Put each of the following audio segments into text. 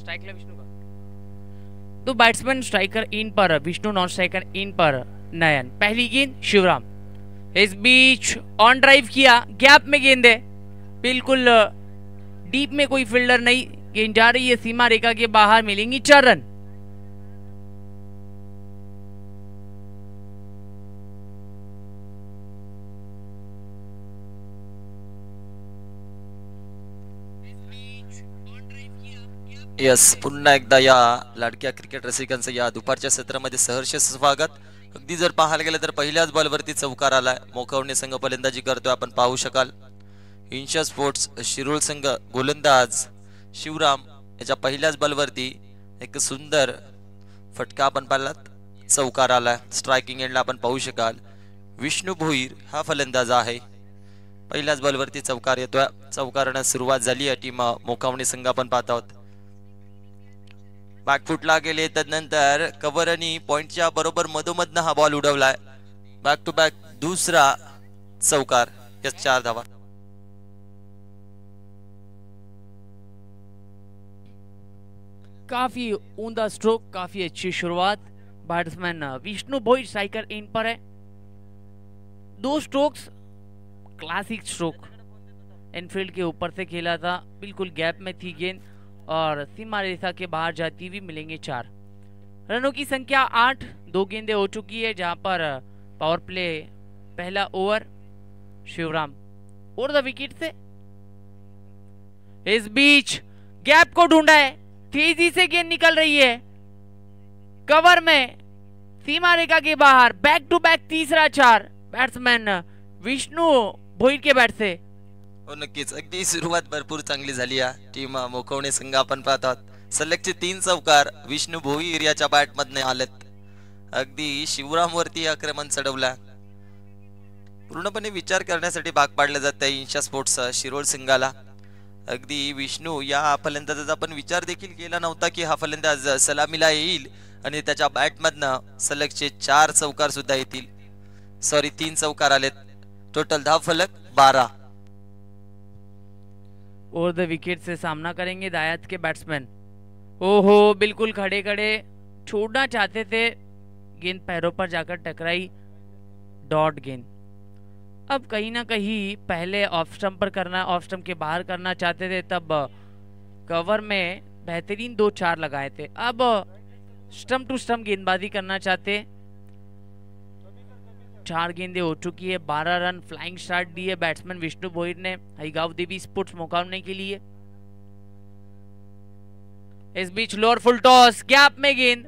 स्ट्राइकला विष्णू का तो batsman striker इन पर विष्णु, नॉन स्ट्राइकर इन पर नयन। पहली गेंद शिवराम, इस बीच ऑन ड्राइव किया, गैप में गेंद है, बिल्कुल डीप में कोई फील्डर नहीं, गेंद जा रही है सीमा रेखा के बाहर, मिलेंगी 4 रन। यस, पुन्हा एकदा या लाडक्या क्रिकेट रसिकांचं या दुपारच्या सत्रामध्ये सहर्ष स्वागत। अगदी जर पाहायला गेलं तर पहिल्याच बॉलवरती चौकार आलाय, मोकावणे संघ फलंदाजी करतोय, आपण पाहू शकाल। इंशा स्पोर्ट्स शिरोळ संघ गोलंदाज शिवराम याच्या पहिल्याच बॉलवरती एक सुंदर फटका आपण पाहिलात, चौकार आलाय। स्ट्रायकिंग एंडला आपण पाहू शकाल विष्णू भोईर हा फलंदाज आहे, पहिल्याच बॉलवरती चौकार येतोय। चौकाराने सुरुवात झाली आहे टीम मोकावणे संघ आपण पाहत आहोत। बॅकफुटला गेले, तदनंतर कव्हर आणि पॉइंटच्या बरोबर मधोमधनं हा बॉल उडवलाय, बॅक टू बॅक दुसरा चौकार, यस 4 धावा। काफी उमदा स्ट्रोक, काफी अच्छी शुरुआत। बैट्समैन विष्णु भोईर स्ट्राइकर इन पर है, 2 स्ट्रोक्स, क्लासिक स्ट्रोक, इनफील्ड के ऊपर से खेला था, बिल्कुल गैप में थी गेंद और सीमा रेखा के बाहर जाती हुई, मिलेंगे 4 रनों की संख्या 8, 2 गेंदें हो चुकी है, जहां पर पावर प्ले पहला ओवर शिवराम और द विकेट से। इस बीच गैप को ढूंढा है, तेजी से गेंद निकल रही है, कवर में सीमा रेखा के बाहर, बैक टू बैक तीसरा 4 बैट्समैन विष्णु भोईर के बैट से। नक्कीच अगदी सुरुवात भरपूर चांगली झाली आहे टीम मोकावणे संघ आपण पाहत आहोत। सलगचे 3 चौकार विष्णू भोईर याच्या बॅट मधने आलेत, अगदी शिवराम वरती आक्रमण चढवला, पूर्णपणे विचार करण्यासाठी भाग पाडले जात आहे इंशा स्पोर्ट्स शिरोळ संघाला। अगदी विष्णू या फलंदाजाचा आपण विचार देखील केला नव्हता की हा फलंदाज सलामीला येईल आणि त्याच्या बॅट मधनं सलगचे 4 चौकार सुद्धा येतील, सॉरी 3 चौकार आलेत, टोटल धाव फलक 12। और द विकेट से सामना करेंगे दायाद के बैट्समैन। ओहो, बिल्कुल खड़े खड़े छोड़ना चाहते थे, गेंद पैरों पर जाकर टकराई, डॉट गेंद। अब कहीं ना कहीं पहले ऑफ स्टंप पर करना, ऑफ स्टंप के बाहर करना चाहते थे, तब कवर में बेहतरीन 2-4 लगाए थे, अब स्टंप टू स्टंप गेंदबाजी करना चाहते। 4 गेंदें हो चुकी है, 12 रन, फ्लाइंग स्टार्ट दी है बैट्समैन विष्णु भोईर ने हाईगांव देवी स्पोर्ट्स मोकावने के लिए। इस बीच लोअर फुल टॉस, गैप में गेंद,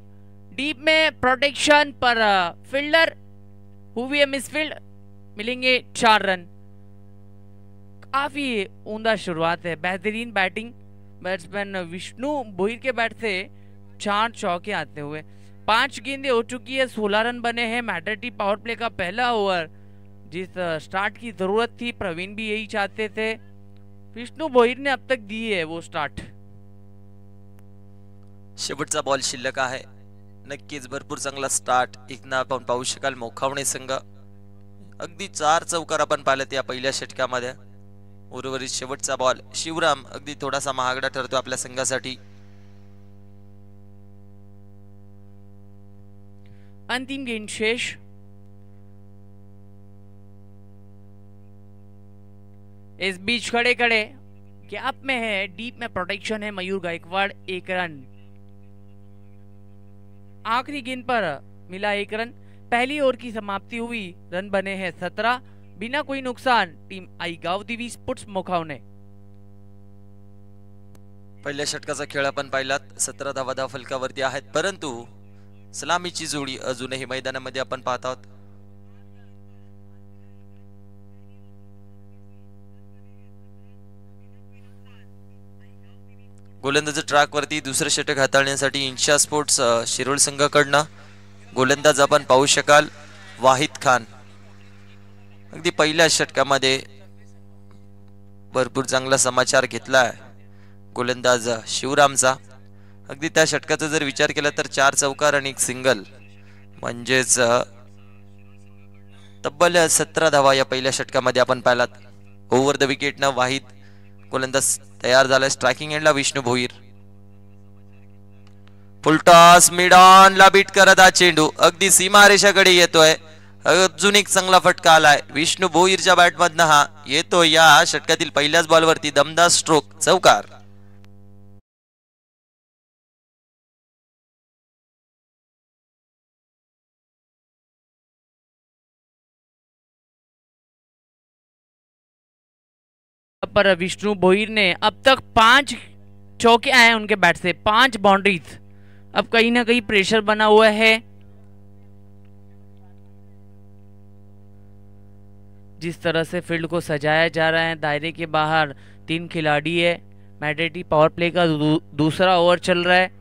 डीप में प्रोटेक्शन पर फील्डर हुई है मिसफील्ड, मिलेंगे 4 रन। काफी उमदा शुरुआत है, बेहतरीन बैटिंग बैट्समैन विष्णु भोईर के बैट से 4 चौके आते हुए। 5 गेंदें हो चुकी है, 16 रन बने हैं। मैटर टी पावर प्ले का पहला ओवर, जिस स्टार्ट की जरूरत थी, प्रवीण भी यही चाहते थे, विष्णु भोईर ने अब तक दी है वो स्टार्ट। शेवटचा बॉल शिल्लक आहे, नक्कीच भरपूर चांगला स्टार्ट इथनं आपण पाहू शकाल मोकावणे संघ। अगदी 4 चौकार आपण पाहिलेत या पहिल्या षटकामध्ये। उर्वरित शेवटचा बॉल शिवराम अगदी थोडासा महागडा ठरतो आपल्या संघासाठी। अंतिम गेंद शेष, इस बीच खड़े खड़े गैप में है, डीप में प्रोटेक्शन है मयूर गायकवाड़, 1 रन। आखिरी गेंद पर मिला 1 रन। पहली ओवर की समाप्ति हुई, रन बने हैं 17, बिना कोई नुकसान, टीम आईगाव देवी स्पोर्ट्स मोकावणे। पहिल्या षटकाचा खेळ आपण पाहिलात, 17 धावा धाव फलकावरती आहेत, परंतु सलामीची जोडी अजूनही मैदानामध्ये आपण पाहत आहोत। गोलंदाज ट्रॅक वरती दुसरे षटक हाताळण्यासाठी इंशा स्पोर्ट्स शिरोळ संघाकडनं गोलंदाज आपण पाहू शकाल वाहिद खान। अगदी पहिल्या षटकामध्ये भरपूर चांगला समाचार घेतलाय गोलंदाज शिवरामचा। अगदी त्या षटकाचा जर विचार केला तर 4 चौकार आणि 1 सिंगल, म्हणजेच तब्बल 17 धावा या पहिल्या षटकामध्ये आपण पाहिलात। ओव्हर द विकेट न वाहिद गोलंदाज तयार झालाय, स्ट्रायकिंग एंडला Vishnu Bhoir. Full toss mid on ला बीट करत हा चेंडू अगदी सीमारेषाकडे येतोय. अजून एक चांगला फटका आलाय विष्णू भोईरच्या बॅट मधनं हा येतो. या षटकातील पहिल्याच बॉलवरती दमदार स्ट्रोक चौकार. पर विष्णु भोईर ने अब तक 5 चौके आए उनके बैट से, 5 बाउंड्रीज. अब कहीं ना कहीं प्रेशर बना हुआ है. जिस तरह से फील्ड को सजाया जा रहा है, दायरे के बाहर 3 खिलाड़ी है. मैडेटी पावर प्ले का दूसरा ओवर चल रहा है.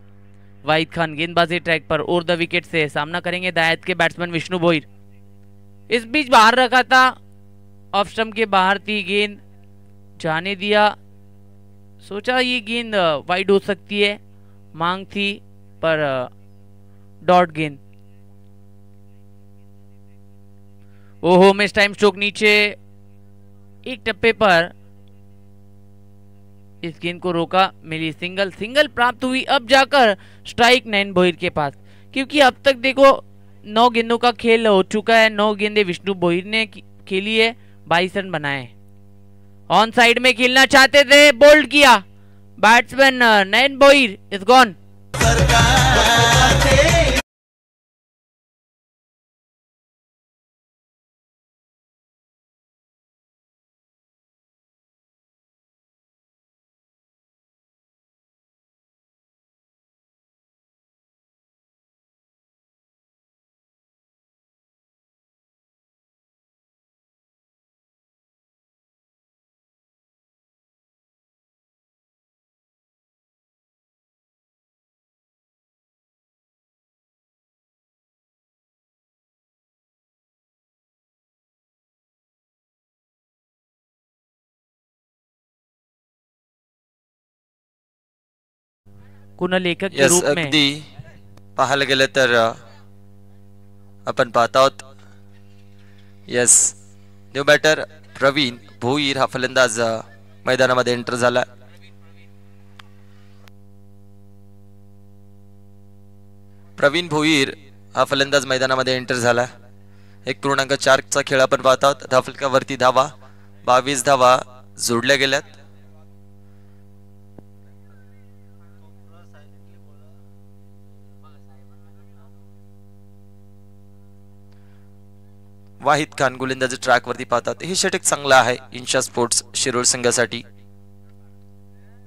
वाहिद खान गेंदबाजी ट्रैक पर और द विकेट से सामना करेंगे दायत के बैट्समैन विष्णु भोईर. इस बीच बाहर रखा था, ऑफ स्टंप के बाहर थी गेंद, जाने दिया. सोचा ये गेंद वाइड हो सकती है, मांग थी, पर डॉट गेंद. ओहो, मिस टाइम स्ट्रोक नीचे. एक टप्पे पर इस गेंद को रोका, मिली सिंगल. सिंगल प्राप्त हुई. अब जाकर स्ट्राइक नयन भोईर के पास, क्योंकि अब तक देखो 9 गेंदों का खेल हो चुका है. 9 गेंदे विष्णु भोईर ने खेली है, 22 रन बनाए. ऑन साइड में खेलना चाहते थे, बोल्ड किया. Batsman Nayan Bhoir is gone. Kunal लेखक के रूप में अगदी पाहायला गेलं तर आपण पाहत आहोत. Yes, new batter Pravin Bhoir हा फलंदाज मैदानामध्ये एंटर झाला. प्रवीण भोईर हा फलंदाज मैदानामध्ये एंटर झाला. 1.4 चा खेळ आपण पाहत आहोत. धावफलकावरती धावा 22 धावा जोडल्या गेल्यात. वाहिद खान गोलंदाजी ट्रॅक वरती पाहतात. हे षटक चांगलं आहे इन्शा स्पोर्ट्स शिरोळ संघासाठी.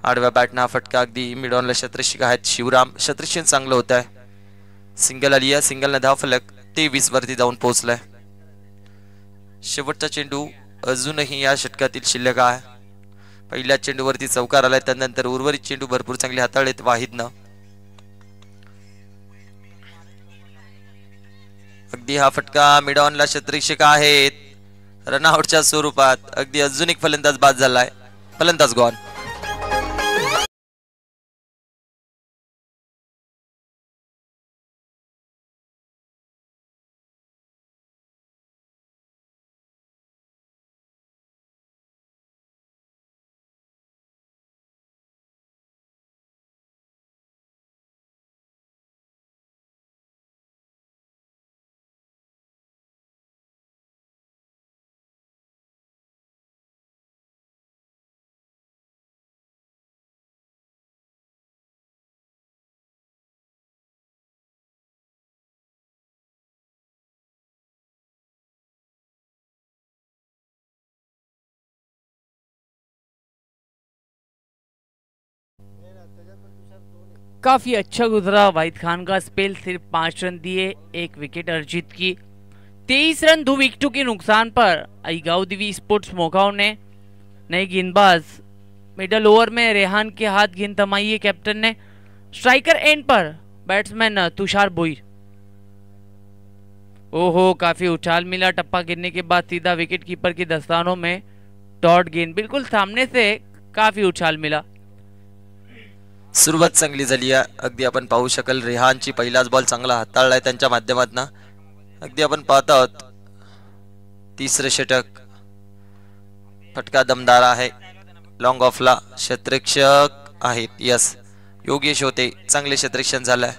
आडव्या बॅटना फटका अगदी मिड ऑनला शतरक्षक आहेत शिवराम. शतरक्षण चांगलं होत आहे. सिंगल आली आहे. सिंगलने धावफलक 23 वरती जाऊन पोहोचलाय. शेवटचा चेंडू अजूनही या षटकातील शिल्लक आहे. पहिल्या चेंडूवरती चौकार आलाय, त्यानंतर उर्वरित चेंडू भरपूर चांगले हाताळलेत वाहिदनं. अगदी हा फटका मिड ऑनला शतरक्षक आहेत. रनआउटच्या स्वरूपात अगदी अजून एक फलंदाज बाद झालाय. फलंदाज गॉन. काफी अच्छा गुजरा वाहिद खान का स्पेल. सिर्फ 5 रन दिए, 1 विकेट अर्जित की. 23 रन 2 विकेटों के नुकसान पर आईगांव दिवी स्पोर्ट्स मोगांव ने नए गेंदबाज मिडल ओवर में रेहान के हाथ गेंद थमाई है कैप्टन ने. स्ट्राइकर एंड पर बैट्समैन तुषार भोईर. ओहो, काफी उछाल मिला. टप्पा गिरने के बाद सीधा विकेट कीपर की दस्तानों में डॉट गेंद. बिल्कुल सामने से काफी उछाल मिला. सुरुवात चांगली झाली आहे. अगदी आपण पाहू शकाल रेहानची पहिलाच बॉल चांगला हाताळलाय त्यांच्या माध्यमातून. अगदी आपण पाहत आहोत तिसरे षटक. फटका दमदार आहे. लॉंग ऑफला शतरक्षक आहेत. यस, योगेश होते, चांगले क्षेत्ररक्षण झालंय.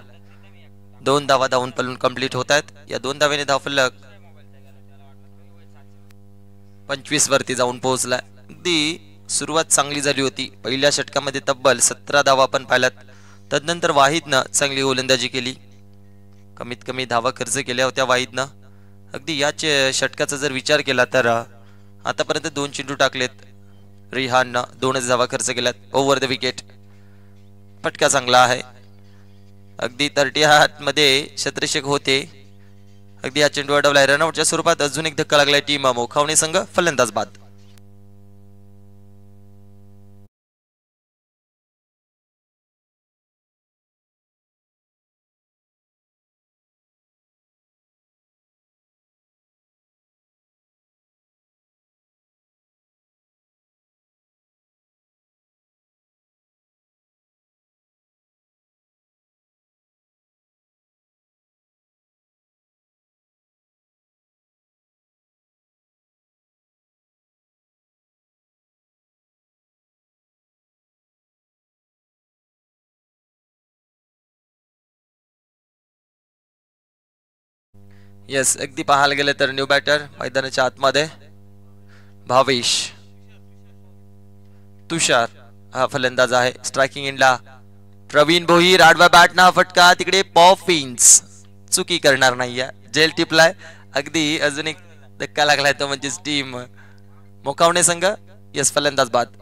2 धावा धावून पळून कंप्लीट होत आहेत. या 2 धावेने धावफलक 25 वरती जाऊन पोहोचलाय. अगदी सुरुवात चांगली झाली होती. पहिल्या षटकामध्ये तब्बल 17 धावा आपण पाहिल्यात. तदनंतर वाहिदनं चांगली गोलंदाजी केली. कमीत कमी धावा खर्च केल्या होत्या वाहिदनं. अगदी याच षटकाचा जर विचार केला तर आतापर्यंत 2 चेंडू टाकलेत. रिहाननं 2च धावा खर्च केल्यात ओव्हर द विकेट. फटका चांगला आहे. अगदी 30 मध्ये क्षेत्ररक्षक होते. अगदी हा चेंडू अडवलाय. रनआउटच्या स्वरूपात अजून एक धक्का लागलाय टीम मोखावणे संघ. फलंदाज बाद. येस, अगदी पाहायला गेलं तर न्यू बॅटर मैदानाच्या आतमध्ये भावेश. तुषार हा फलंदाज आहे. स्ट्रायकिंग एंडला प्रवीण भोईर. आडवा बॅट ना फटका. तिकडे पॉफिन्स चुकी करणार नाहीये. जेल टिपलाय. अगदी अजून एक धक्का लागलाय तो म्हणजे टीम मोकावणे संघ. येस, फलंदाज बाद.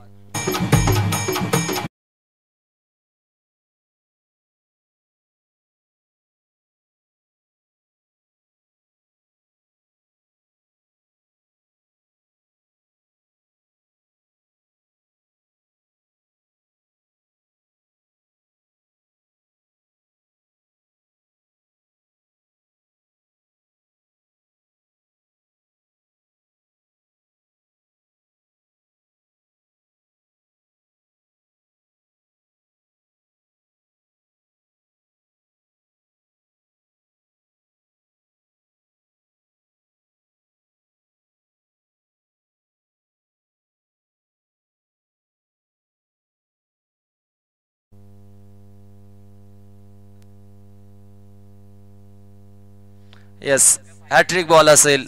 येस, हॅट्रिक बॉल असेल.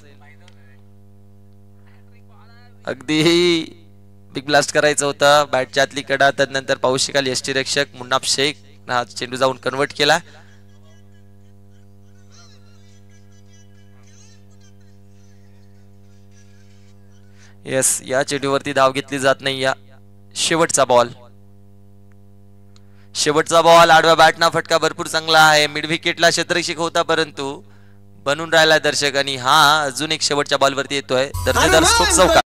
अगदी बिग ब्लास्ट करायचं होतं. बॅटच्या आतली कडा. त्यानंतर पाहू शकाल यष्टीरक्षक मुन्नाफ शेख हा चेंडू जाऊन कन्वर्ट केला. येस, या चेंडूवरती धाव घेतली जात नाही. या शेवटचा बॉल. शेवटचा बॉल. आडव्या बॅटना फटका भरपूर चांगला आहे. मिड विकेटला क्षेत्ररक्षक होता परंतु बनून राहिला दर्शक. आणि हा अजून एक शेवटच्या बॉलवरती येतोय. दर्जेदार स्ट्रोक चौका.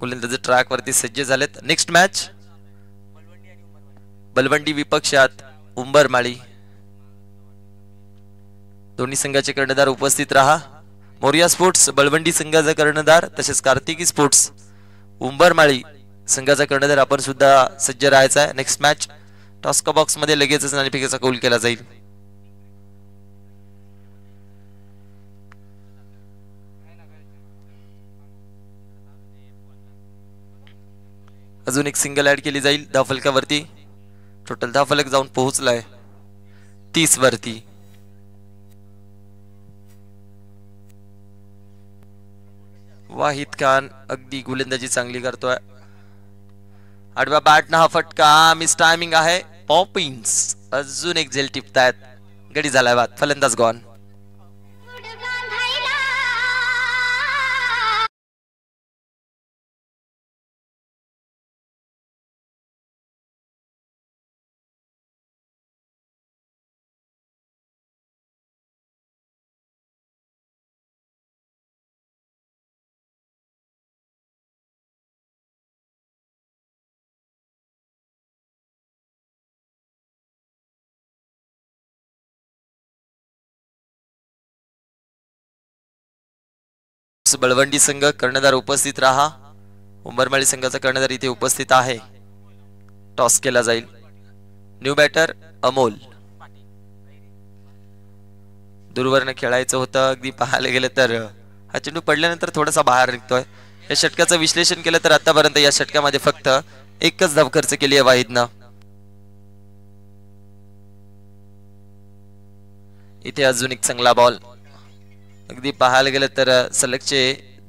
गोलंदाज ट्रॅक वरती सज्ज झालेत. नेक्स्ट मॅच बलवंडी विपक्षात उंबरमाळी. दोन्ही संघाचे कर्णधार उपस्थित रहा. मोरिया स्पोर्ट्स बलवंडी संघाचा कर्णधार तसेच कार्तिकी स्पोर्ट्स उंबरमाळी संघाचा कर्णधार आपण सुद्धा सज्ज राहायचा आहे. नेक्स्ट मॅच टॉस्का बॉक्स मध्ये लगेचच नाणेफेकीचा कौल केला जाईल. अजून एक सिंगल ऍड केली जाईल धावफलकावरती. टोटल धावफलक जाऊन पोहोचलाय 30 वरती. वाहिद खान अगदी गोलंदाजी चांगली करतोय. आडव्या बॅटना हा फटका. मिस टायमिंग आहे. पॉपिन्स अजून एक झेल टिपतायत. गडी झालाय बाद. फलंदाज गॉन. टॉस बळवंडी संघ, कर्णधार उपस्थित राहा. उंबरमाळी संघाचा कर्णधार इथे उपस्थित आहे. टॉस केला जाईल. New batter Amol. दूरवरनं खेळायचं होतं. अगदी पाहायला गेलं तर हा चेंडू पडल्यानंतर थोडासा बाहेर निघतोय. या षटकाचं विश्लेषण केलं तर आतापर्यंत या षटकामध्ये फक्त एकच धाव खर्च केली आहे वाहिदनं. इथे अजून एक चांगला बॉल. अगदी पाहायला गेलं तर सलगचे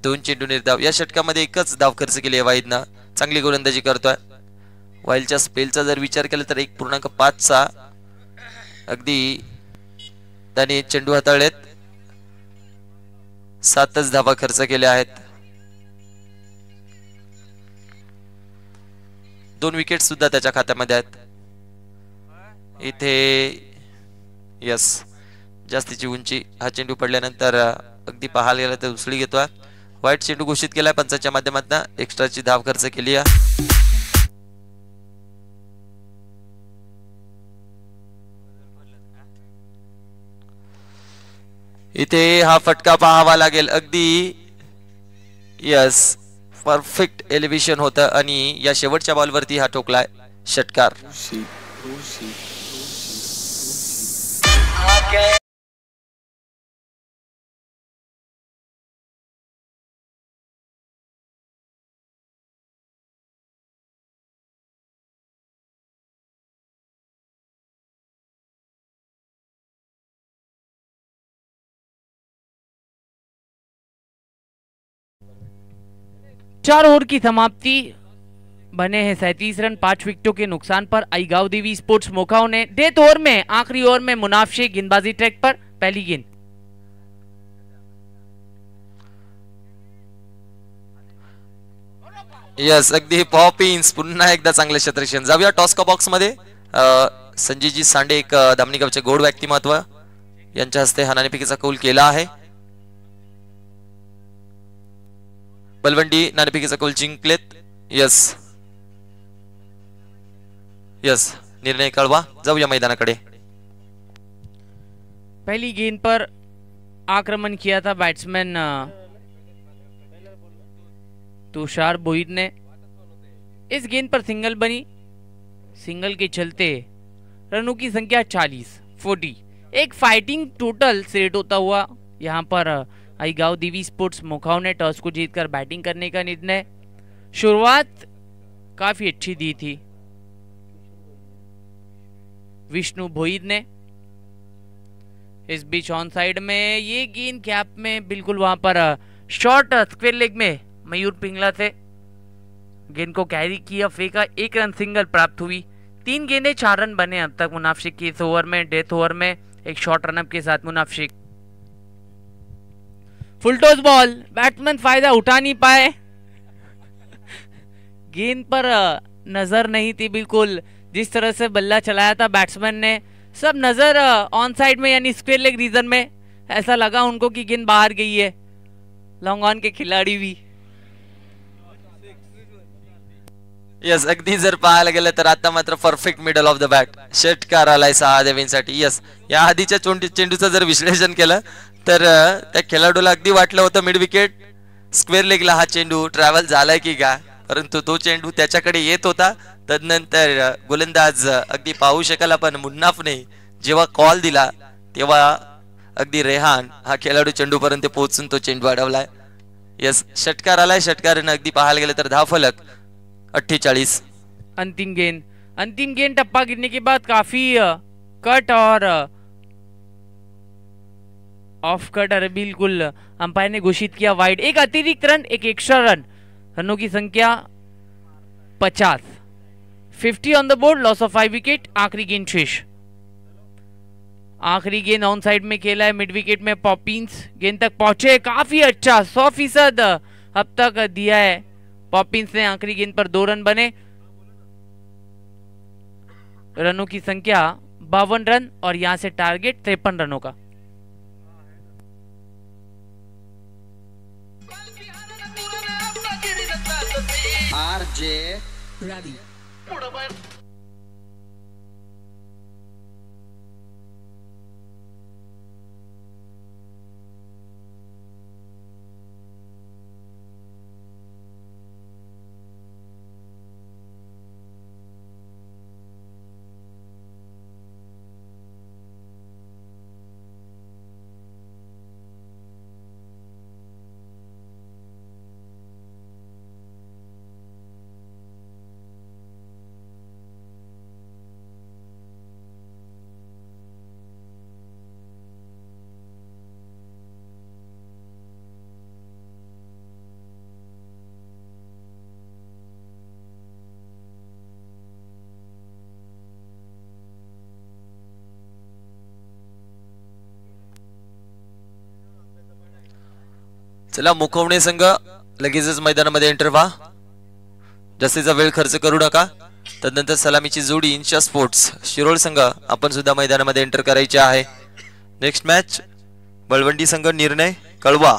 2 चेंडू निर्धाव. या षटकामध्ये एकच धाव खर्च केली आहे वाहिदनं. चांगली गोलंदाजी करतोय. वाईलच्या स्पेलचा जर विचार केला तर 1.5चा अगदी त्याने चेंडू हाताळलेत. 7च धावा खर्च केल्या आहेत. 2 विकेट सुद्धा त्याच्या खात्यामध्ये आहेत. इथे यस जास्तीची उंची. हा चेंडू पडल्यानंतर अगदी पाहायला गेला तर उसळी घेतोय. वाईट चेंडू घोषित केलाय पंचाच्या माध्यमातून. एक्स्ट्राची धाव खर्च केली आहे. इथे हा फटका पाहावा लागेल. अगदी यस परफेक्ट एलिव्हेशन होतं आणि या शेवटच्या बॉलवरती हा ठोकलाय षटकार. चार ओवर की समाप्ति. बने हैं 37 रन 5 विकेटों के नुकसान पर. आईगांव देवी स्पोर्ट्स मोखाओं ने डेथ ओवर में आखिरी ओवर में मुनाफ शेख गेंदबाजी ट्रैक पर. पहली गेंद. यस अगदी पॉपिन्स. पुन्हा एकदा चांगले क्षेत्ररक्षण. जाऊया टॉस का बॉक्स मध्ये. संजयजी सांडे एक धामणीगावचे गोड व्यक्तिमत्व यांच्या हस्ते हा नाणेफेकीचा कौल केला आहे. बलवंडी नाणेफेकीचा कौल जिंकलेत. यस यस निर्णय कळवा. जाऊया मैदानाकडे. पहली गेंद पर आक्रमण किया था बैट्समैन तुषार बोहित ने. इस गेंद पर सिंगल बनी. सिंगल के चलते रनों की संख्या 40. एक फाइटिंग टोटल सेट होता हुआ यहाँ पर आईगांव देवी स्पोर्ट्स मोखाओं ने टॉस को जीतकर बैटिंग करने का निर्णय. शुरुआत काफी अच्छी दी थी विष्णु भोईद ने. इस बीच ऑन साइड में ये गेंद कैप में बिल्कुल वहां पर शॉर्ट स्क्वेयर लेग में मयूर पिंगला थे. गेंद को कैरी किया, फेंका, 1 रन सिंगल प्राप्त हुई. 3 गेंदें 4 रन बने अब तक मुनाफ शेख के इस ओवर में. डेथ ओवर में एक शॉर्ट रनअप के साथ Munaf Shaikh. Full toss ball. Batsman फायदा उठा नहीं पाए. गेंद पर नजर नहीं थी बिल्कुल. जिस तरह से बल्ला चलाया था बैट्समैन ने, सब नजर ऑन साइड में यानी स्क्वेयर लेग रीजन में. ऐसा लगा उनको कि गेंद बाहर गई है. लॉन्ग ऑन के खिलाड़ी भी. यस अगदी जर पाहायला गेलं तर आता मात्र perfect middle of the bat षटकार आलाय 6 धावांसाठी. यस या आधीच्या चेंडूचं जर विश्लेषण केलं तर त्या खेळाडूला अगदी वाटलं होतं मिड विकेट स्क्वेअर लेगला हा चेंडू ट्रॅव्हल झालाय की का, परंतु तो चेंडू त्याच्याकडे येत होता. तदनंतर गोलंदाज अगदी पाहू शकाल आपण मुन्नाफने जेव्हा कॉल दिला तेव्हा अगदी रेहान हा खेळाडू चेंडू पर्यंत पोहोचून तो चेंडू अडवलाय. यस षटकार आलाय. षटकारानं अगदी पाहायला गेलं तर धावफलक 48. अंतिम गेंद टप्पा गिरने के बाद काफी कट और ऑफ कट बिल्कुल अंपायर ने घोषित किया वाइड. एक अतिरिक्त रन, एक एक्स्ट्रा रन. रनों की संख्या 50. 50 on the board. Loss of 5 wicket. आखिरी गेंद शेष. आखिरी गेंद ऑन साइड में खेला है. मिड विकेट में पॉपिंस गेंद तक पहुंचे. काफी अच्छा 100% अब तक दिया है पॉपिंस ने. आखिरी गेंद पर 2 रन बने. रनों की संख्या 52 रन और यहां से टारगेट 53 रनों का. आरजे रवि. चला मुखवणे संघ लगेचच मैदानामध्ये एंटर व्हा. जास्तीचा वेळ खर्च करू नका. तदनंतर सलामीची जोडी इंशा स्पोर्ट्स शिरोळ संघ आपण सुद्धा मैदानामध्ये एंटर करायचे आहे. नेक्स्ट मॅच बळवंडी संघ निर्णय कळवा.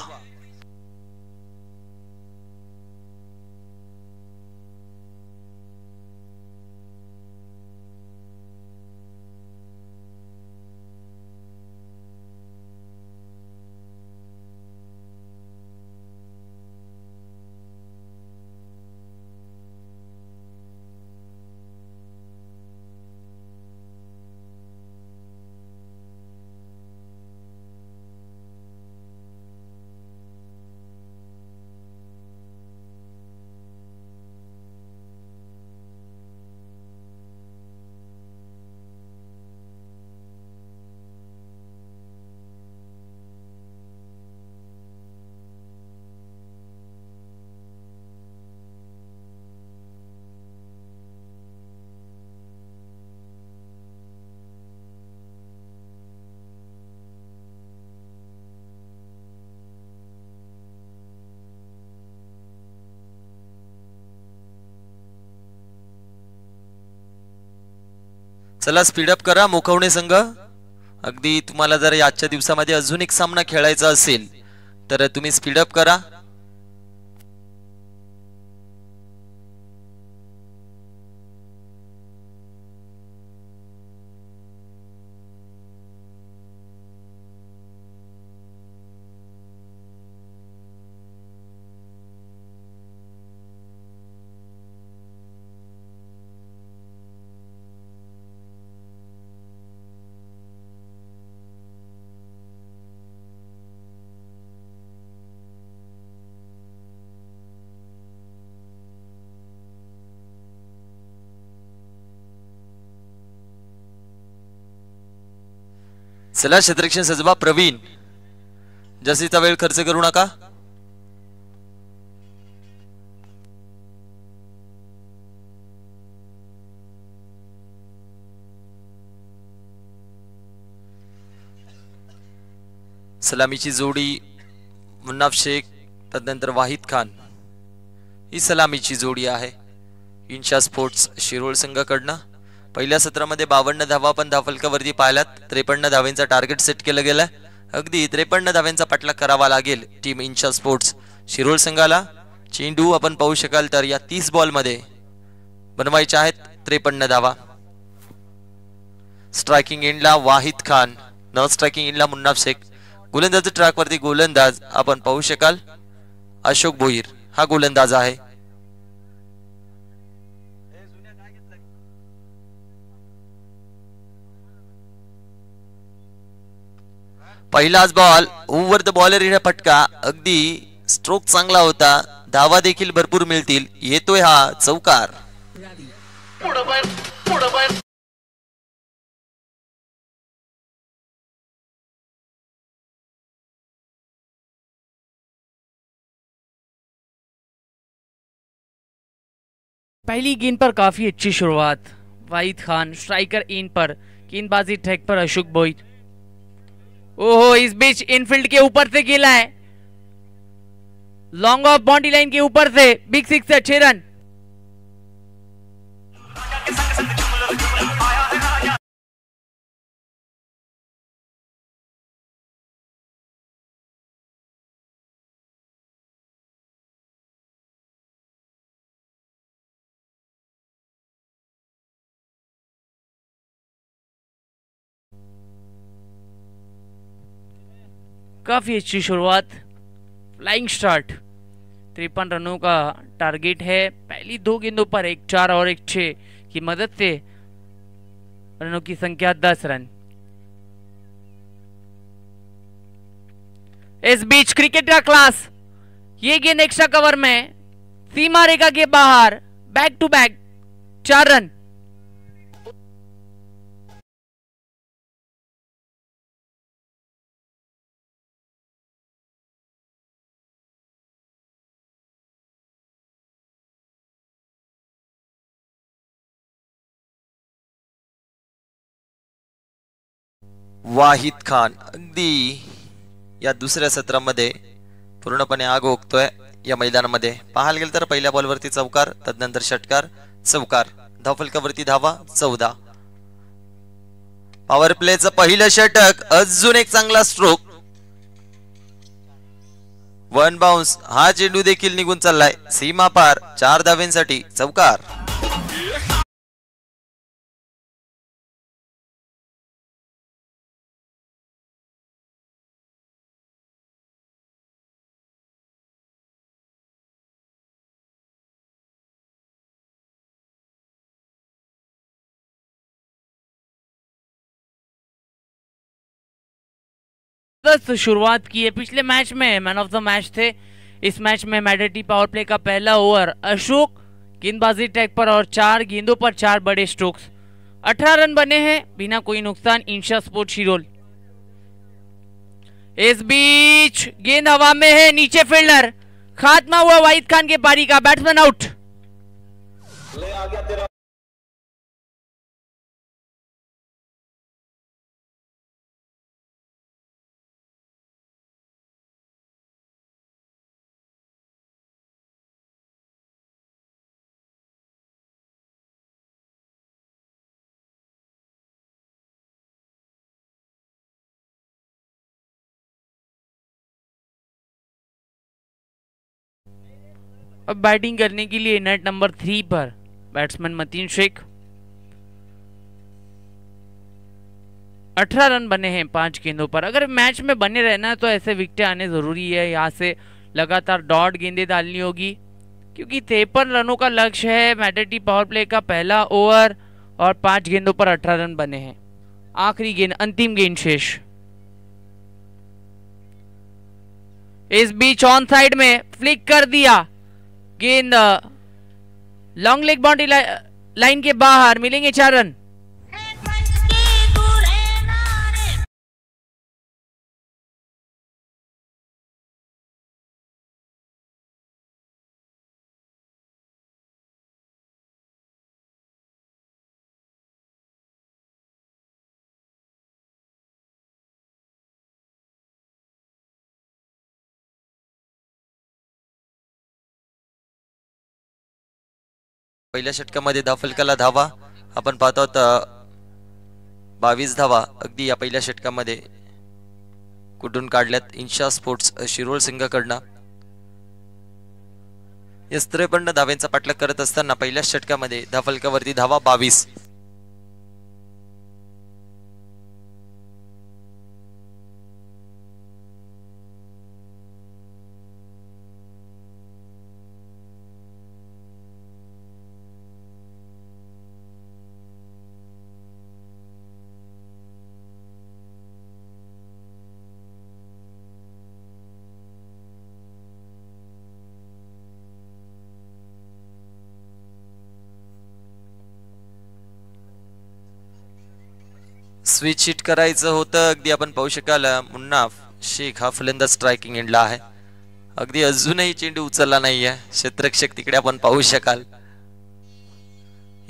चला स्पीडअप करा मुखवणे संघ. अगदी तुम्हाला जर आजच्या दिवसामध्ये अजून एक सामना खेळायचा असेल तर तुम्ही स्पीडअप करा. चला क्षेत्ररक्षण सजवा प्रवीण. जास्तीचा वेळ खर्च करू नका. सलामीची जोडी मुन्नाफ शेख तदनंतर वाहिद खान ही सलामीची जोडी आहे इंशा स्पोर्ट्स शिरोळ संघाकडनं. पहिल्या सत्रामध्ये 52 धावा पण धावफलकावरती पाहिल्यात. 53 धावांचा टार्गेट सेट केलं गेलं. अगदी 53 धावांचा पाठलाग करावा लागेल टीम इंशा स्पोर्ट्स शिरोळ संघाला. चेंडू आपण पाहू शकाल तर या 30 बॉल मध्ये बनवायच्या आहेत 53 धावा. स्ट्रायकिंग एंडला वाहिद खान, नॉन स्ट्रायकिंग एंडला मुन्नाफ शेख. गोलंदाज ट्रॅकवरती गोलंदाज आपण पाहू शकाल अशोक भोईर हा गोलंदाज आहे. पहिलाच बॉल ओव्हर द बॉलर येणा फटका. अगदी स्ट्रोक चांगला होता. धावा देखील भरपूर मिळतील. येतोय हा चौकार. पहली गेंद पर काफी अच्छी शुरुआत वाहिद खान. स्ट्राइकर इन पर गेंदबाजी ट्रैक पर अशोक भोईर. ओहो इस बीच इनफील्ड के ऊपर से खेला है. लॉन्ग ऑफ बाउंड्री लाइन के ऊपर से बिग सिक्स से 6 रन. काफी अच्छी शुरुआत. Flying start. 53 रनों का टारगेट है. पहली 2 गेंदों पर एक 4 और एक 6 की मदद से रनों की संख्या 10 रन. इस बीच क्रिकेट का क्लास. ये गेंद एक्स्ट्रा कवर में सीमा रेखा के बाहर. Back to back 4 run. Wahid Khan अगदी या दुसऱ्या सत्रामध्ये पूर्णपणे आग ओकतोय या मैदानामध्ये. पाहायला गेलं तर पहिल्या बॉलवरती चौकार, तदनंतर षटकार, चौकार, धावफलकावरती धावा 14. पॉवर प्लेचं पहिलं षटक, अजून एक चांगला स्ट्रोक, 1 बाउन्स. हा चेंडू देखील निघून चाललाय सीमा पार, 4 धावेंसाठी चौकार. शुरुआत की है पिछले मैच में मैन ऑफ द मैच थे. इस मैच में मैडर्टी पावर प्ले का पहला ओवर अशोक गेंदबाजी टैग पर और 4 गेंदों पर 4 बड़े स्ट्रोक्स, 18 रन बने हैं बिना कोई नुकसान. इंशा स्पोर्ट शिरोल. इस बीच गेंद हवा में है, नीचे फील्डर, खात्मा हुआ वाहिद खान के पारी का. Batsman out. अब बैटिंग करने के लिए नेट नंबर 3 पर बैट्समैन मतीन शेख. 18 रन बने हैं 5 गेंदों पर. अगर मैच में बने रहना है तो ऐसे विकेट आने जरूरी है. यहाँ से लगातार डॉट गेंदें डालनी होगी क्योंकि 53 रनों का लक्ष्य है. मैडर्टी पावर प्ले का पहला ओवर और 5 गेंदों पर 18 रन बने हैं. आखिरी गेंद, अंतिम गेंद शेष. इस बीच ऑन साइड में फ्लिक कर दिया, गेंद लॉन्ग लेग बाउंड्री लाइन के बाहर. मिलेंगे 4 रन. पहिल्या षटकामध्ये धावफलकाला धावा आपण पाहतो आहोत 22 धावा अगदी या पहिल्या षटकामध्ये कुठून काढल्यात इंशा स्पोर्ट्स शिरोळ संघाकडनं. या 53 धावेंचा पाठलाग करत असताना पहिल्या षटकामध्ये धावफलकावरती धावा 22. स्विच हिट करायचं होतं. अगदी आपण पाहू शकाल मुन्नाफ शेख हा फलंदाज स्ट्रायकिंग एंडला आहे. अगदी अजूनही चेंडू उचलला नाहीये. क्षेत्ररक्षक तिकडे आपण पाहू शकाल.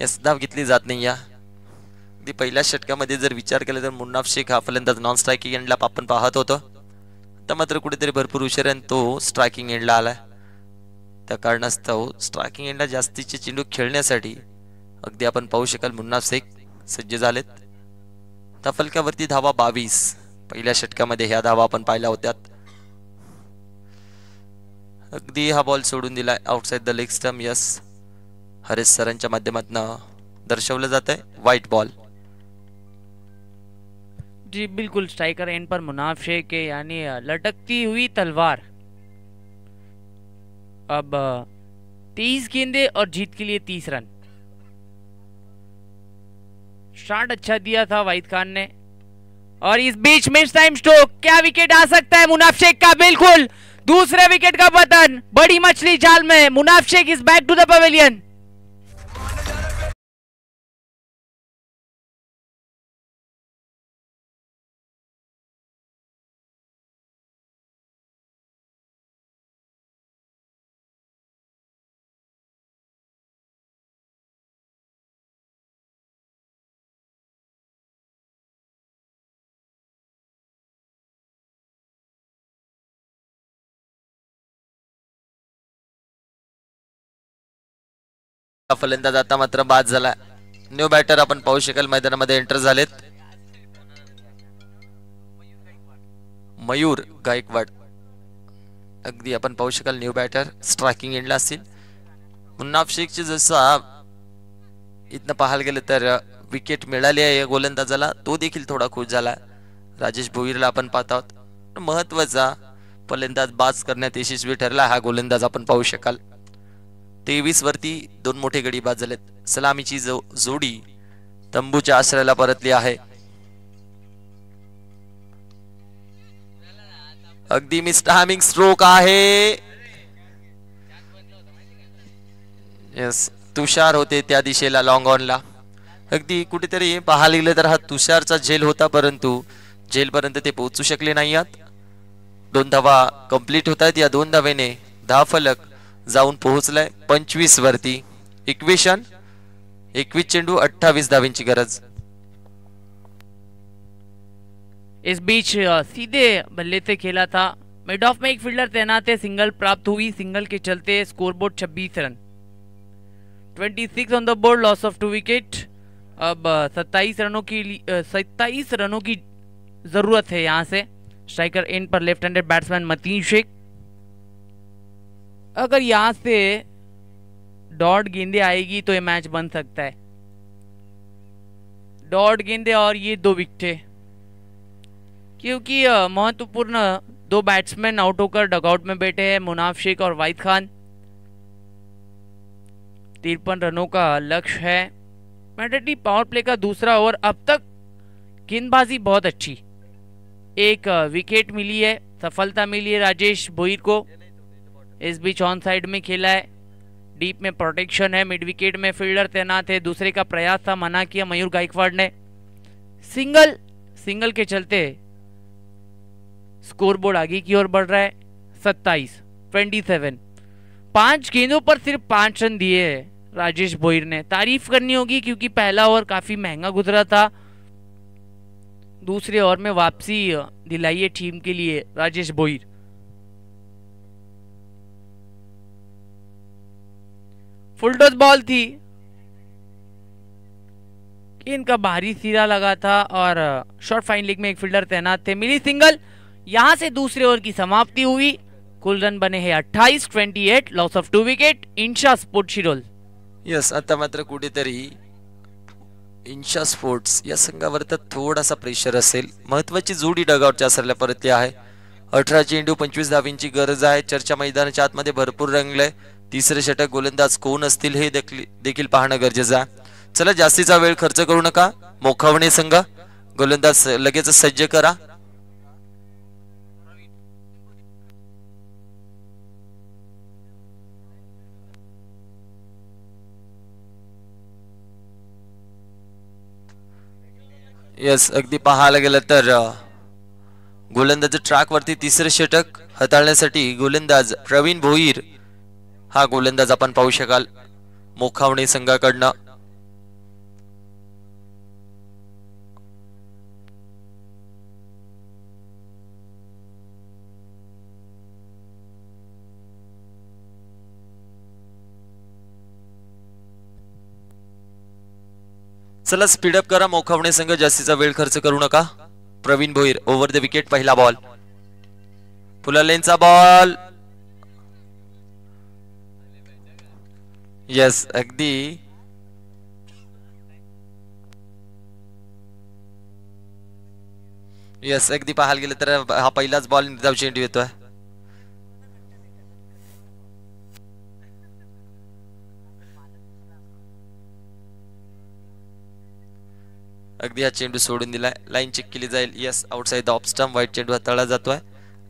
यास धाव घेतली जात नाही. अगदी पहिल्या षटकामध्ये जर विचार केला तर मुन्नाफ शेख हा फलंदाज नॉन स्ट्रायकिंग एंडला आपण पाहत होतो. आता मात्र कुठेतरी भरपूर उशिराने तो स्ट्रायकिंग एंडला आलाय. त्या कारणास्तव स्ट्रायकिंग एंडला जास्तीचे चेंडू खेळण्यासाठी अगदी आपण पाहू शकाल मुन्नाफ शेख सज्ज झालेत. फलकावरती धावा 22. पहिल्या षटकामध्ये ह्या धावा आपण पाहिल्या होत्या. अगदी हा बॉल सोडून दिलाय outside the leg stump. Yes, Haresh सरांच्या माध्यमातून दर्शवलं जात आहे व्हाइट बॉल. जी बिल्कुल, स्ट्राइकर एंड पर मुनाफ शेख के यानी लटकती हुई तलवार. अब 23 गेंदे और जीत के लिए 30 रन. स्टार्ट अच्छा दिया था वाहिद खान ने. और इस बीच मिस टाइम स्ट्रोक, क्या विकेट आ सकता है मुनाफ शेख का? बिल्कुल, दूसरे विकेट का पतन. बड़ी मछली जाल में. Munaf Shaikh is back to the pavilion. फलंदाज आता मात्र बाद झाला. न्यू बॅटर आपण पाहू शकाल मैदानामध्ये एंटर झालेत. मयूर गायकवाड अगदी आपण पाहू शकाल न्यू बॅटर स्ट्रायकिंग एंडला असतील. मुन्नाफ शेखचे जसा इथनं पाहायला गेलं तर विकेट मिळाली आहे या गोलंदाजाला, तो देखील थोडा खुश झाला. राजेश भोईरला आपण पाहत आहोत. महत्वाचा फलंदाज बाज करण्यात यशस्वी ठरला हा गोलंदाज आपण पाहू शकाल. 23 वरती 2 मोठे गडी बाद झालेत. सलामीची जोडी तंबूच्या आश्रयाला परतली आहे. अगदी मिस्टर हॅमिंग स्ट्रोक आहे. यस, तुषार होते त्या दिशेला लॉंग ऑनला. अगदी कुठेतरी पाहायला गेलं तर हा तुषारचा झेल होता, परंतु झेल पर्यंत ते पोहोचू शकले नाही आहेत. 2 धावा कंप्लीट होत आहेत. या 2 धावेने 10 फलक जाऊन पोहोचलाय 25 वरती. इक्वेशन 21 चेंडू 28 धावेंची गरज. इस बीच सीधे बल्ले से खेला था. मिड ऑफ में एक फील्डर तैनात है. सिंगल प्राप्त हुई. सिंगल के चलते scoreboard 26 run. 26 on the board. Loss of 2 wicket. अब 27 रनों की जरूरत है यहाँ से. स्ट्राइकर एंड पर left handed batsman Mateen Shaikh. अगर यहाँ से डॉट गेंदे आएगी तो ये मैच बन सकता है. डॉट गेंदे और ये 2 विकेटें, क्योंकि महत्वपूर्ण 2 बैट्समैन आउट होकर डगआउट में बैठे हैं, मुनाफ शेख और वाहिद खान. 53 रनों का लक्ष्य है. मैंडेटरी पावर प्ले का दूसरा ओवर. अब तक गेंदबाजी बहुत अच्छी. एक विकेट मिली है, सफलता मिली है राजेश भोईर को. इस बीच ऑन साइड में खेला है. डीप में प्रोटेक्शन है. मिड विकेट में फील्डर तैनात है. दूसरे का प्रयास था, मना किया मयूर गायकवाड़ ने. सिंगल के चलते स्कोरबोर्ड आगे की ओर बढ़ रहा है. 27 5 गेंदों पर सिर्फ 5 रन दिए हैं राजेश भोईर ने. तारीफ करनी होगी क्योंकि पहला ओवर काफी महंगा गुजरा था. दूसरे ओवर में वापसी दिलाई है टीम के लिए Rajesh Bhoir. Full toss ball थी. इनका बाहरी सिरा लगा था और शॉर्ट फाइन लेग में एक फील्डर तैनात थे. मिली सिंगल. यहां से दूसरे ओवर की समाप्ति हुई. कुल रन बने हैं 28. Loss of 2 wicket. Insha sports Shirol. Yes, आता मात्र कुठेतरी इंशा स्पोर्ट्स या संघावर तर थोडासा प्रेशर असेल. महत्वाची जोडी डगआउटच्या असरला परतली आहे. 18 चेंडू 25 धावींची गरज आहे. चर्चा मैदानाच्या आतमध्ये भरपूर रंगलंय. तिसरे षटक गोलंदाज कोण असतील हे देखील पाहणं गरजेचं आहे. चला, जास्तीचा वेळ खर्च करू नका. मोखावणे संघ गोलंदाज लगेच सज्ज करा. यस, अगदी पाहायला गेलं तर गोलंदाज ट्रॅक वरती तिसरे षटक हाताळण्यासाठी गोलंदाज प्रवीण भोईर हा गोलंदाज आपण पाहू शकाल मोखावणे संघाकडनं. चला, स्पीडअप करा. मोखावणे संघ जास्तीचा वेळ खर्च करू नका. Pravin Bhoir over the wicket. पहिला बॉल. फुलालेंचा बॉल. यस, अगदी पाहायला गेलं तर हा पहिलाच बॉल निर्धाव चेंडू येतोय. अगदी हा चेंडू सोडून दिलाय. लाईन चेक केली जाईल. Yes, outside the off stump. White चेंडू हाताळला जातोय.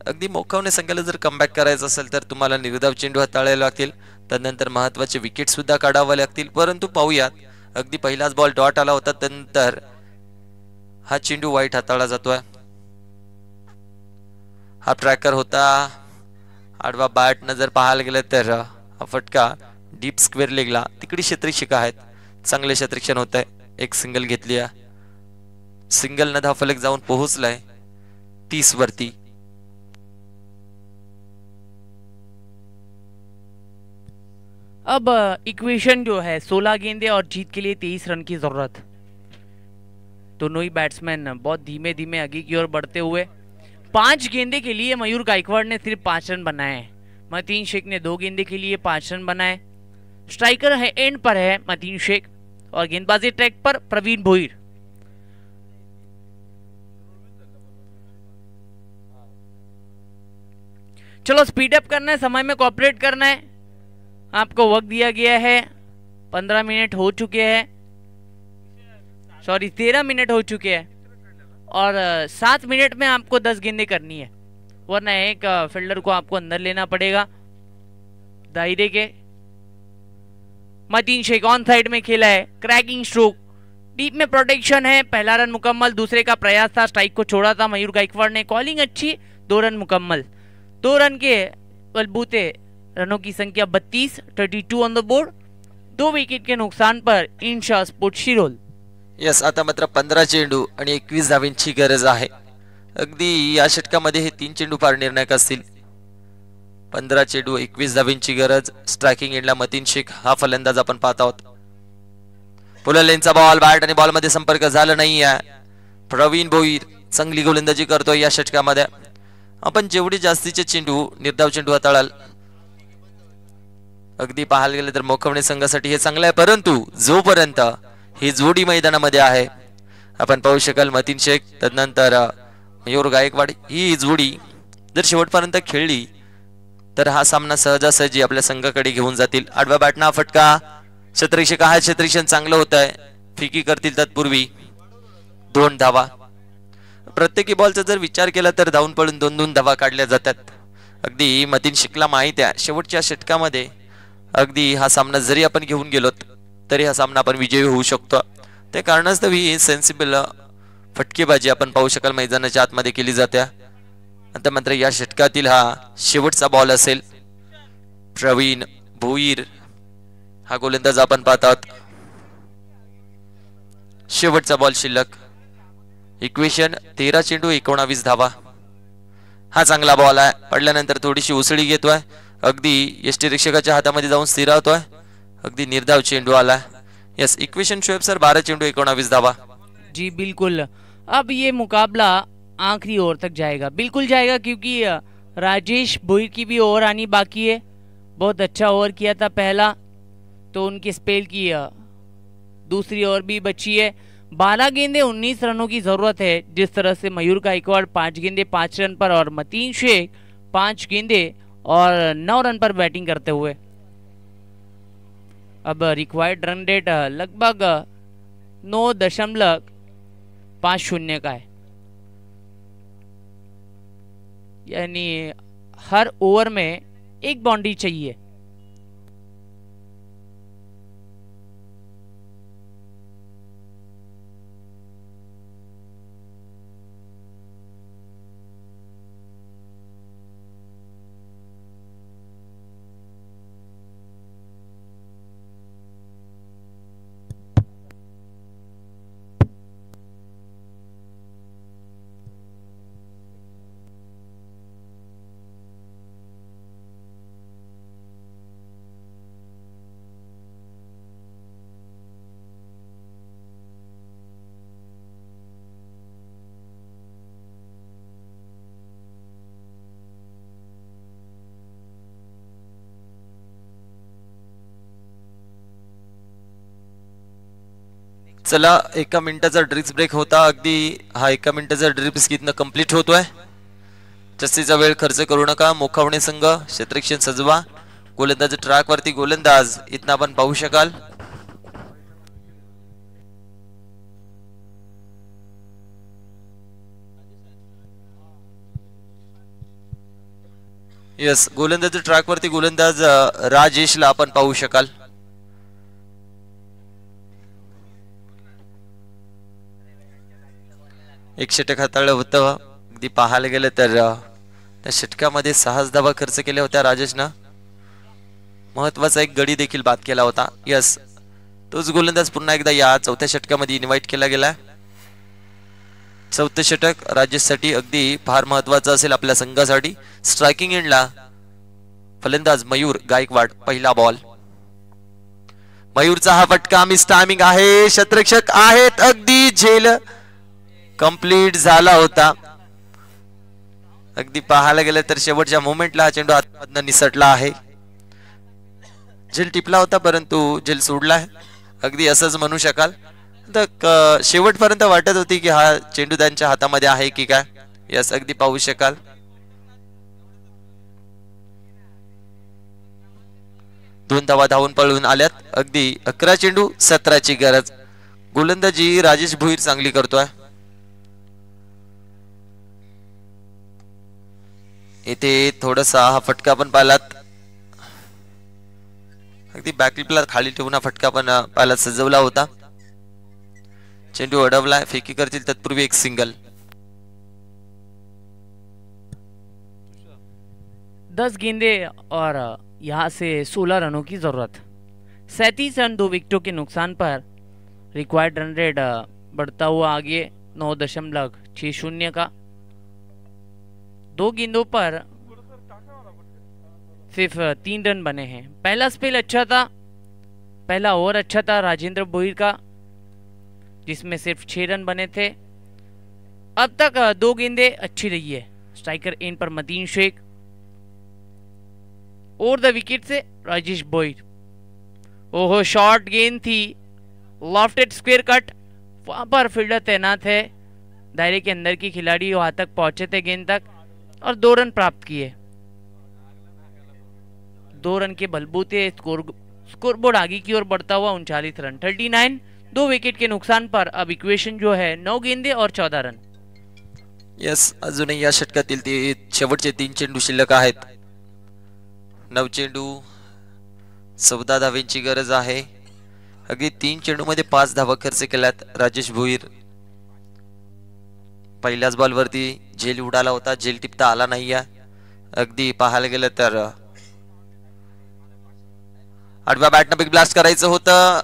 अगदी मोखावणे संघाला जर कमबॅक करायचं असेल तर तुम्हाला निर्धाव चेंडू हाताळायला लागतील. त्यानंतर महत्वाचे विकेट सुद्धा काढावे लागतील. परंतु पाहूयात, अगदी पहिलाच बॉल डॉट आला होता. त्यानंतर हा चेंडू वाईट हाताळला जातोय. हा ट्रॅकर होता. आडवा बॅट न जर पाहायला गेलं तर हा फटका डीप स्क्वेअर लेगला. तिकडे क्षेत्ररक्षक आहेत. चांगले क्षेत्ररक्षण होत आहे. एक सिंगल घेतली आहे. सिंगल न धावफलक जाऊन पोहोचलाय 30 वरती. अब इक्वेशन जो है 16 गेंदे और जीत के लिए 23 रन की जरूरत। दोनों ही बैट्समैन बहुत धीमे धीमे आगे की ओर बढ़ते हुए। 5 गेंदे के लिए मयूर गायकवाड़ ने सिर्फ 5 रन बनाए हैं। मतीन शेख ने 2 गेंदे के लिए 5 रन बनाए। स्ट्राइकर है एंड पर है मतीन शेख और गेंदबाजी ट्रैक पर प्रवीण भोईर। चलो स्पीड अप करना है, समय में कोऑपरेट करना है। आपको वक्त दिया गया है 15 मिनट हो चुके हैं, सॉरी 13 मिनट हो चुके हैं और 7 मिनट में आपको 10 गेंदें करनी है, वरना एक फील्डर को आपको अंदर लेना पड़ेगा दायरे के। मतीन शेख ऑन साइड में खेला है, क्रैकिंग स्ट्रोक, डीप में प्रोटेक्शन है। पहला रन मुकम्मल, दूसरे का प्रयास था, स्ट्राइक को छोड़ा था मयूर गायकवाड़ ने। कॉलिंग अच्छी, 2 रन मुकम्मल। 2 रन के बलबूते रनों की संख्या 32, 32 ऑन द बोर्ड। 2 विकेट के नुकसान पर इन्शा स्पोर्ट शिरोल। यस, आता मात्र 15 चेंडू आणि 21 धावांची गरज आहे। अगदी या षटकामध्ये हे 3 चेंडू फार निर्णायक असतील। 15 चेंडू 21 धावांची गरज। स्ट्रायकिंग एंडला मतीन शेख हा फलंदाज आपण पाहत आहोत। पुललेनचा बॉल, बॅट आणि बॉल मध्ये संपर्क झाला नाहीये। प्रवीण भोईर चांगली गोलंदाजी करतोय या षटकामध्ये। आपण जेवढे जास्तीचे चेंडू निर्धाव चेंडू हाताळाल, अगदी पाहायला गेले तर मोखवणे संघासाठी हे चांगलं आहे, परंतु जोपर्यंत ही जोडी मैदानामध्ये आहे, आपण पाहू शकाल मतीन शेख तदनंतर मयूर गायकवाड ही जोडी जर शेवटपर्यंत खेळली तर हा सामना सहजासहजी आपल्या संघाकडे घेऊन जातील। आडव्या बॅटना फटका, क्षेत्ररक्षक आहे, क्षेत्ररक्षण चांगलं होत आहे, फिकी करतील तत्पूर्वी 2 धावा। प्रत्येकी बॉलचा जर विचार केला तर धावून पडून 2-2 धावा काढल्या जातात। अगदी मतीन शेखला माहिती आहे शेवटच्या षटकामध्ये अगदी हा सामना जरी आपण घेऊन गेलोत तरी हा सामना आपण विजयी होऊ शकतो। त्या कारणास्तव ही सेन्सिबल फटकेबाजी आपण पाहू शकाल मैदानाच्या आतमध्ये केली जाते। आता मात्र या षटकातील हा शेवटचा बॉल असेल। प्रवीण भोईर हा गोलंदाज आपण पाहत आहोत। शेवटचा बॉल शिल्लक। इक्वेशन 13 चेंडू 19 धावा। हा चांगला बॉल आहे, पडल्यानंतर थोडीशी उसळी घेतोय, अगदी यष्टिरक्षकाच्या हातामध्ये जाऊन स्थिरावतोय, अगदी निर्धाव चेंडू आला। यस, इक्वेशन शोएब सर 12 चेंडू 19 धावा। जी बिल्कुल, अब ये मुकाबला आखिरी ओवर तक जाएगा, बिल्कुल जाएगा, क्योंकि राजेश भोईर की भी ओवर आनी बाकी है। बहुत अच्छा ओवर किया था पहला, तो उनके स्पेल की दूसरी ओवर भी बची है। 12 गेंदे 19 रनों की जरूरत है। जिस तरह से मयूर गायकवाड़ 5 गेंदे 5 रन पर और मतीन शेख 5 गेंदे और 9 रन पर बैटिंग करते हुए। अब रिक्वायर्ड रन रेट लगभग 9.50 का है, यानी हर ओवर में 1 बाउंड्री चाहिए। चला, 1 मिनिटाचा ड्रिंक्स ब्रेक होता। अगदी हा 1 मिनिटाचा ड्रिंक्स इथनं कंप्लीट होतोय। जास्तीचा वेळ खर्च करू नका। मोखावणे संघ क्षेत्ररक्षण सजवा, गोलंदाज ट्रॅक वरती गोलंदाज इथनं आपण पाहू शकाल। यस, गोलंदाज ट्रॅक वरती गोलंदाज राजेशला आपण पाहू शकाल। एक षटक हाताळलं होतं। अगदी पाहायला गेलं तर त्या षटकामध्ये 6 धावा खर्च केल्या होत्या राजेशनं। महत्वाचा एक गडी देखील बाद केला होता। यस, तोच गोलंदाज पुन्हा एकदा या 4थ्या षटकामध्ये इन्व्हाइट केला गेला। 4थं षटक राजेशसाठी अगदी फार महत्वाचं असेल आपल्या संघासाठी। स्ट्रायकिंग एंडला फलंदाज मयूर गायकवाड, पहिला बॉल। मयूरचा हा फटका मिस टायमिंग आहे. शतरक्षक आहेत अगदी झेल कंप्लीट झाला होता. अगदी पाहायला गेलं तर शेवटच्या मोमेंटला हा चेंडू हातामधनं निसटला आहे. झेल टिपला होता परंतु झेल सोडला आहे अगदी असंच म्हणू शकाल. तर शेवटपर्यंत वाटत होती की हा चेंडू त्यांच्या हातामध्ये आहे की काय. यस अगदी पाहू शकाल. दोन धावा धावून पळून आल्यात. अगदी 11 चेंडू 17ची गरज. गोलंदाजी राजेश भोईर चांगली करतोय. इथे थोडासा हा फटका पण पाहिलात. अगदी बॅकलिपला खाली ठेवून हा फटका पण पाहिला सजवला होता. चेंडू अडवलाय. फेकी करतील तत्पूर्वी एक सिंगल. 10 गेंदे और यहाँ से 16 रनों की जरूरत. 37 रन 2 विकेटों के नुकसान पर रिक्वायर्ड रन रेट बढ़ता हुआ आगे 9.60 का. 2 गेंदों पर सिर्फ 3 रन बने हैं. पहला स्पेल अच्छा था, पहला ओवर अच्छा था राजेंद्र भोईर का जिसमें सिर्फ 6 रन बने थे. अब तक 2 गेंदे अच्छी रही है. स्ट्राइकर एंड पर Mateen Shaikh. Over the wicket से राजेश भोईर. ओहो शॉर्ट गेंद थी. Lofted square cut. वहां पर फील्डर तैनात है. दायरे के अंदर की खिलाड़ी वहां तक पहुंचे थे गेंद तक और 2 रन प्राप्त किए. 2 रन के बलबूते स्कोरबोर्ड आगे की ओर बढ़ता हुआ 39 रन. 39 2 विकेट के नुकसान पर अब इक्वेशन जो है 9 गेंदे और 14 रन. यस अजूनही या षटकातील ते शेवटचे 3 चेंडू शिल्लक आहेत. 9 चेंडू 14 धावेंची गरज आहे. अगदी 3 चेंडू मध्ये 5 धावा खर्च केल्यात राजेश भोईर. पहिल्याच बॉलवरती झेल उडाला होता. झेल टिपता आला नाही. अगदी पाहायला गेलं तर आडव्या बॅटनं बिग ब्लास्ट करायचं होतं.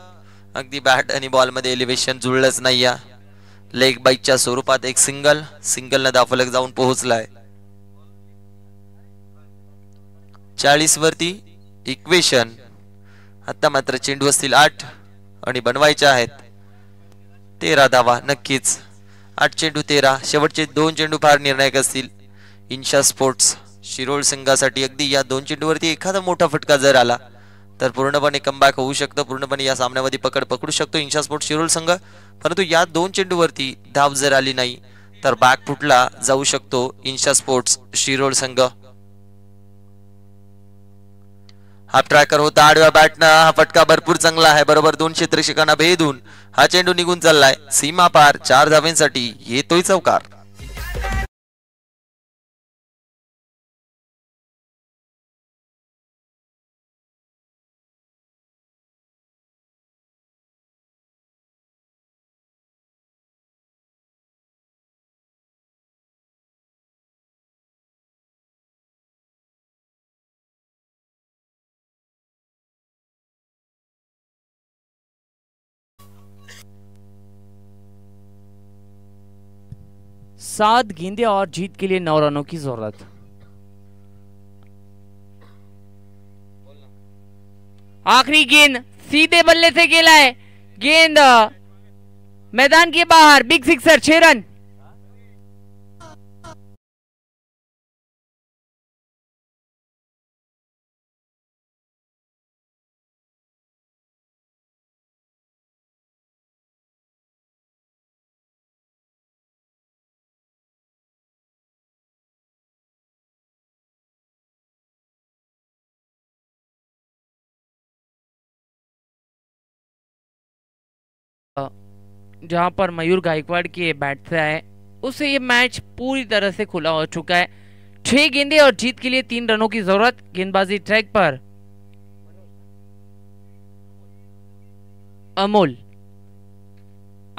अगदी बॅट आणि बॉल मध्ये एलिव्हेशन जुळलंच नाही. लेग बाईकच्या स्वरूपात एक सिंगल न धावफलक जाऊन पोहोचलाय. 40 वरती इक्वेशन. आता मात्र चेंडू असतील 8 आणि बनवायचे आहेत 13 धावा. नक्कीच 8 चेंडू 13. शेवटचे 2 चेंडू फार निर्णायक असतील इन्शा स्पोर्ट्स शिरोळ संघासाठी. अगदी या 2 चेंडूवरती एखादा मोठा फटका जर आला तर पूर्णपणे कमबॅक होऊ शकतं. पूर्णपणे या सामन्यामध्ये पकडू शकतो इन्शा स्पोर्ट्स शिरोळ संघ. परंतु या 2 चेंडूवरती धाव जर आली नाही तर बॅक फुटला जाऊ शकतो इन्शा स्पोर्ट्स शिरोळ संघ. हा ट्रॅकर होता आडव्या बॅटनं. हा फटका भरपूर चांगला आहे. बरोबर 2 क्षेत्ररक्षकांना भेदून हा चेंडू निघून चाललाय. सीमा पार 4 धावेंसाठी येतोय चौकार. सात गेंदे और जीत के लिए 9 रनों की जरूरत. आखिरी गेंद सीधे बल्ले से खेला है. गेंद मैदान के बाहर. Big sixer. 6 रन. जहां पर मयूर गायकवाड़ के बैट से आए उससे ये मैच पूरी तरह से खुला हो चुका है. 6 गेंदे और जीत के लिए 3 रनों की जरूरत. गेंदबाजी ट्रैक पर अमोल.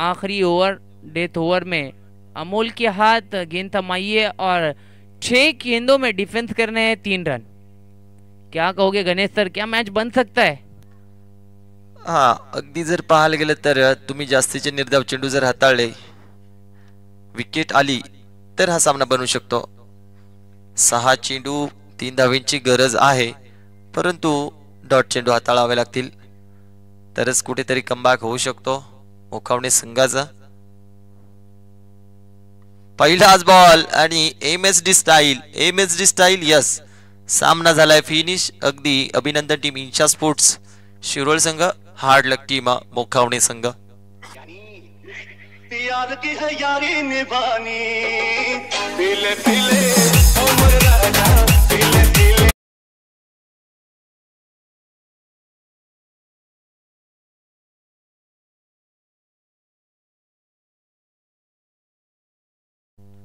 आखिरी ओवर डेथ ओवर में अमोल के हाथ गेंद थमाई है और 6 गेंदों में डिफेंस करने हैं 3 रन. क्या कहोगे गणेश सर, क्या मैच बन सकता है? हा अगदी जर पाहायला गेलं तर तुम्ही जास्तीचे निर्धाव चेंडू जर हाताळले विकेट आली तर हा सामना बनू शकतो. 6 चेंडू 3 धावेंची गरज आहे परंतु डॉट चेंडू हाताळावे लागतील. तरच कुठेतरी कमबॅक होऊ शकतो मोखावणे संघाचा. पहिलाच बॉल आणि MSD स्टाईल यस, सामना झालाय फिनिश. अगदी अभिनंदन टीम इंशा स्पोर्ट्स शिरोळ संघ, हार्ड लक टीम मोखावणे संघ. याद की है यारी निभानी, पीले पीले उम्र राजा, पीले पीले.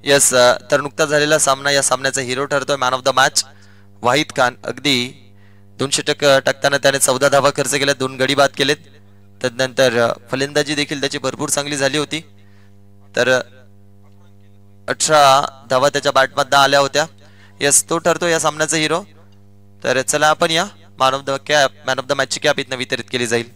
यस, तर नुकताच झालेला सामना या सामन्याचा हिरो ठरतोय मॅन ऑफ द मॅच वाहिद खान. अगदी 200 टाकताना त्याने 14 धावा खर्च केल्या, 2 गडी बाद केलेत. तदनंतर फलंदाजी देखील त्याची भरपूर चांगली झाली होती. तर 18 धावा त्याच्या बॅटमध्ये आल्या होत्या. यस, तो ठरतो या सामन्याचा हिरो. तर चला आपण या मॅन ऑफ द मॅचची कॅप इथनं वितरित केली जाईल.